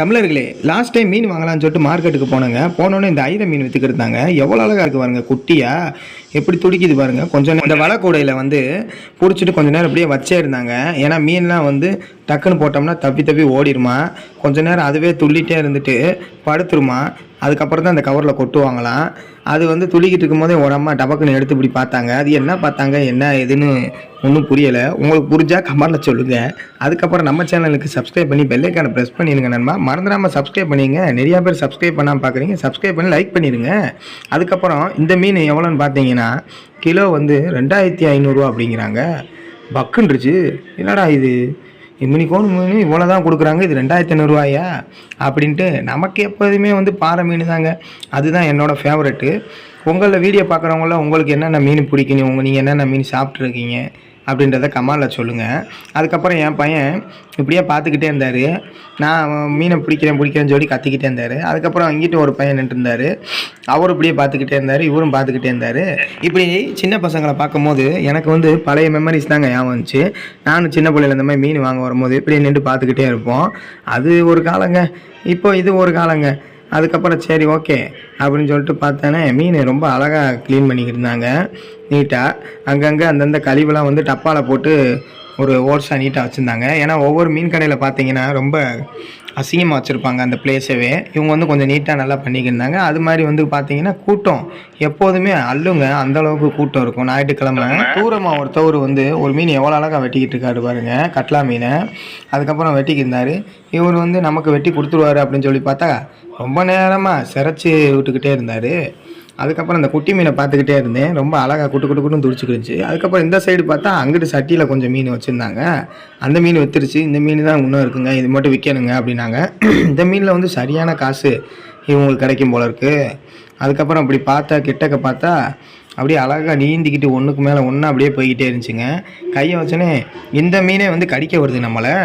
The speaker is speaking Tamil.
தமிழர்களே, லாஸ்ட் டைம் மீன் வாங்கலாம்னு சொல்லிட்டு மார்க்கெட்டுக்கு போனேங்க. போனோனே இந்த ஐர மீன் வித்துக்கிருந்தாங்க. எவ்வளோ அழகா இருக்கு பாருங்க, குட்டியா எப்படி துடிக்குது பாருங்க. கொஞ்சம் இந்த வலைக்கூடையில் பிடிச்சிட்டு கொஞ்ச நேரம் அப்படியே வச்சே இருந்தாங்க. ஏன்னா மீன்லாம் டக்குன்னு போட்டோம்னா தப்பி தப்பி ஓடிடுமா. கொஞ்ச நேரம் அதுவே துள்ளிட்டே இருந்துட்டு படுத்துருமா. அதுக்கப்புறம் தான் அந்த கவரில் கொட்டுவாங்களாம். அது துள்ளிக்கிட்டு இருக்கும்போதே ஒரு அம்மா டபக்குன்னு எடுத்து இப்படி பார்த்தாங்க. அது என்ன பார்த்தாங்க, என்ன எதுன்னு ஒன்றும் புரியலை. உங்களுக்கு புரிஞ்சால் கமெண்ட்டில் சொல்லுங்கள். அதுக்கப்புறம் நம்ம சேனலுக்கு சப்ஸ்கிரைப் பண்ணி பெல் ஐக்கானை ப்ரெஸ் பண்ணிடுங்க நண்பா. மறந்துடாமல் சப்ஸ்கிரைப் பண்ணிடுங்க. நிறையா பேர் சப்ஸ்கிரைப் பண்ணாமல் பார்க்குறீங்க. சப்ஸ்கிரைப் பண்ணி லைக் பண்ணிடுங்க. அதுக்கப்புறம் இந்த மீன் எவ்வளோன்னு பார்த்தீங்கன்னா கிலோ 2500 அப்படிங்கிறாங்க. பக்குன்றுச்சு. என்னடா இது, இம்மினிக்கோன் மீன் இவ்வளோ தான் கொடுக்குறாங்க, இது 2500 அப்படின்ட்டு. நமக்கு எப்போதுமே பாறை மீன் தாங்க, அதுதான் என்னோடய ஃபேவரெட்டு. உங்களில் வீடியோ பார்க்குறவங்கள உங்களுக்கு என்னென்ன மீன் பிடிக்கணும், நீங்கள் என்னென்ன மீன் சாப்பிட்ருக்கீங்க அப்படின்றத கமெண்டில் சொல்லுங்கள். அதுக்கப்புறம் என் பையன் இப்படியே பார்த்துக்கிட்டே இருந்தார். நான் மீனை பிடிக்கிறேன்னு சொல்லி கத்திக்கிட்டே இருந்தார். அதுக்கப்புறம் இங்கிட்ட ஒரு பையன் நின்றுருந்தார். அவரும் இப்படியே பார்த்துக்கிட்டே இருந்தார், இவரும் பார்த்துக்கிட்டே இருந்தார். இப்படி சின்ன பசங்களை பார்க்கும்போது எனக்கு பழைய மெமரிஸ் தாங்க ஞாபகம் வந்துச்சு. நானும் சின்ன பிள்ளையில இந்த மாதிரி மீன் வாங்க வரும்போது இப்படியே நின்று பார்த்துக்கிட்டே இருப்போம். அது ஒரு காலங்க, இப்போ இது ஒரு காலங்க. அதுக்கப்புறம் சரி ஓகே அப்படின்னு சொல்லிட்டு பார்த்தேனே, மீன் ரொம்ப அழகாக க்ளீன் பண்ணிக்கிட்டு இருந்தாங்க நீட்டாக. அங்கங்கே அந்தந்த கழிவுலாம் டப்பாவில் போட்டு ஒரு ஓர்ஸாக நீட்டாக வச்சுருந்தாங்க. ஏன்னா ஒவ்வொரு மீன் கடையில் பார்த்தீங்கன்னா ரொம்ப அசிங்கமாக வச்சுருப்பாங்க அந்த பிளேஸவே. இவங்க கொஞ்சம் நீட்டாக நல்லா பண்ணிக்கிருந்தாங்க. அது மாதிரி பார்த்தீங்கன்னா கூட்டம் எப்போதுமே அல்லுங்க, அந்தளவுக்கு கூட்டம் இருக்கும். ஞாயிற்றுக்கிழமை தூரமாக ஒருத்தவர் ஒரு மீன் எவ்வளோ அழகாக வெட்டிக்கிட்டு இருக்காரு பாருங்க, கட்லா மீனை. அதுக்கப்புறம் வெட்டிக்கிருந்தார். இவர் நமக்கு வெட்டி கொடுத்துருவாரு அப்படின்னு சொல்லி பார்த்தா ரொம்ப நேரமாக சிரைச்சி விட்டுக்கிட்டே இருந்தார். அதுக்கப்புறம் அந்த குட்டி மீனை பார்த்துக்கிட்டே இருந்தேன். ரொம்ப அழகாக குட்டுன்னு துடிச்சிக்கிருச்சு. அதுக்கப்புறம் இந்த சைடு பார்த்தா அங்கிட்டு சட்டியில் கொஞ்சம் மீன் வச்சுருந்தாங்க. அந்த மீன் வித்துருச்சு. இந்த மீன் தான் இன்னும் இருக்குங்க, இது மட்டும் விற்கணுங்க அப்படின்னாங்க. இந்த மீனில் சரியான காசு இவங்களுக்கு கிடைக்கும் போல இருக்குது. அதுக்கப்புறம் அப்படி பார்த்தா கிட்டக்க பார்த்தா அப்படியே அழகாக நீந்திக்கிட்டு ஒன்றுக்கு மேலே ஒன்றா அப்படியே போய்கிட்டே இருந்துச்சுங்க. கையை வச்சோன்னே இந்த மீனே கடிக்க வருது நம்மளை.